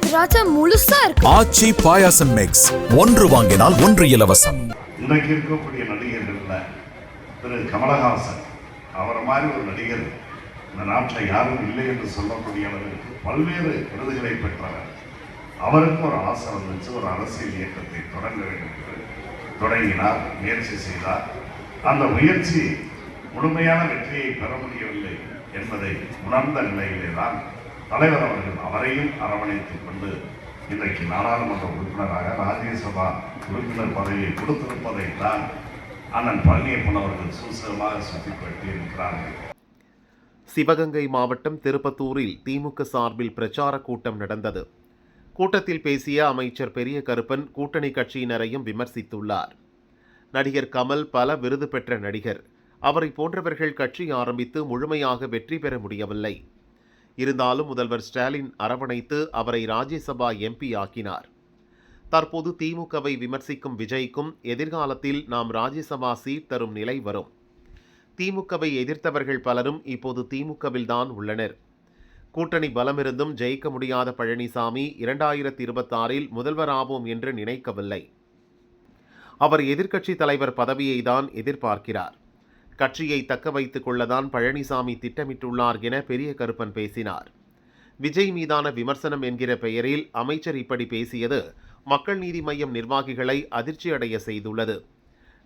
திராட்சை முழுசா இருக்கு. ஆச்சி பாயாசம் மிக்ஸ், ஒன்று வாங்கினால் ஒன்று இலவசம். இன்றைக்கு இருக்கக்கூடிய நடிகர்கள்ல திரு கமலஹாசன் அவரை மாதிரி ஒரு நடிகர் இந்த நாட்டில் யாரும் இல்லை என்று சொல்லக்கூடிய அளவிற்கு பல்வேறு விருதுகளை பெற்றவர். அவருக்கும் ஒரு ஆசை வந்துச்சு, ஒரு அரசியல் இயக்கத்தை தொடங்க வேண்டும் என்று தொடங்கினார், முயற்சி செய்தார். அந்த முயற்சி முழுமையான வெற்றியை பெற முடியவில்லை என்பதை உணர்ந்த நிலையிலே தான் தலைவர் அவர்கள் அவரையும் அரவணைத்துக் கொண்டு இன்றைக்கு நாடாளுமன்ற உறுப்பினராக ராஜ்யசபா உறுப்பினர் பதவியை கொடுத்திருப்பதை தான் அண்ணன் பழனியப்பன் அவர்கள் சூசகமாக சுட்டிக்காட்டி இருக்கிறார்கள். சிவகங்கை மாவட்டம் திருப்பத்தூரில் திமுக சார்பில் பிரச்சார கூட்டம் நடந்தது. கூட்டத்தில் பேசிய அமைச்சர் பெரிய கருப்பன் கூட்டணி கட்சியினரையும் விமர்சித்துள்ளார். நடிகர் கமல் பல விருது பெற்ற நடிகர். அவரை போன்றவர்கள் கட்சி ஆரம்பித்து முழுமையாக வெற்றி பெற முடியவில்லை. இருந்தாலும் முதல்வர் ஸ்டாலின் அரவணைத்து அவரை ராஜ்யசபா எம்பி ஆக்கினார். தற்போது திமுகவை விமர்சிக்கும் விஜய்க்கும் எதிர்காலத்தில் நாம் ராஜ்யசபா சீட் தரும் நிலை வரும். திமுகவை எதிர்த்தவர்கள் பலரும் இப்போது திமுகவில்தான் உள்ளனர். கூட்டணி பலமிருந்தும் ஜெயிக்க முடியாத பழனிசாமி 2026 முதல்வராவோம் என்று நினைக்கவில்லை. அவர் எதிர்க்கட்சி தலைவர் பதவியை தான் எதிர்பார்க்கிறார். கட்சியை தக்க வைத்துக் கொள்ளதான் பழனிசாமி திட்டமிட்டுள்ளார் என பெரிய கருப்பன் பேசினார். விஜய் மீதான விமர்சனம் என்கிற பெயரில் அமைச்சர் இப்படி பேசியது மக்கள் நீதி மய்யம் நிர்வாகிகளை அதிர்ச்சியடைய செய்துள்ளது.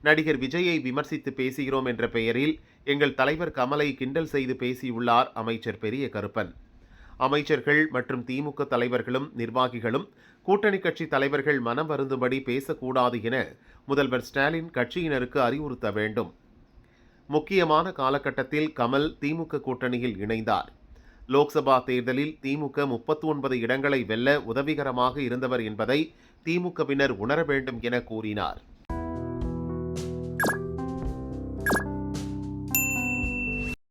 நடிகர் விஜயை விமர்சித்து பேசுகிறோம் என்ற பெயரில் எங்கள் தலைவர் கமலை கிண்டல் செய்து பேசியுள்ளார் அமைச்சர் பெரிய கருப்பன். அமைச்சர்கள் மற்றும் திமுக தலைவர்களும் நிர்வாகிகளும் கூட்டணி கட்சி தலைவர்கள் மனம் வருந்தும்படி பேசக்கூடாது என முதல்வர் ஸ்டாலின் கட்சியினருக்கு அறிவுறுத்த வேண்டும். முக்கியமான காலகட்டத்தில் கமல் திமுக கூட்டணியில் இணைந்தார். லோக்சபா தேர்தலில் திமுக 39 இடங்களை வெல்ல உதவிகரமாக இருந்தவர் என்பதை திமுகவினர் உணர வேண்டும் என கூறினார்.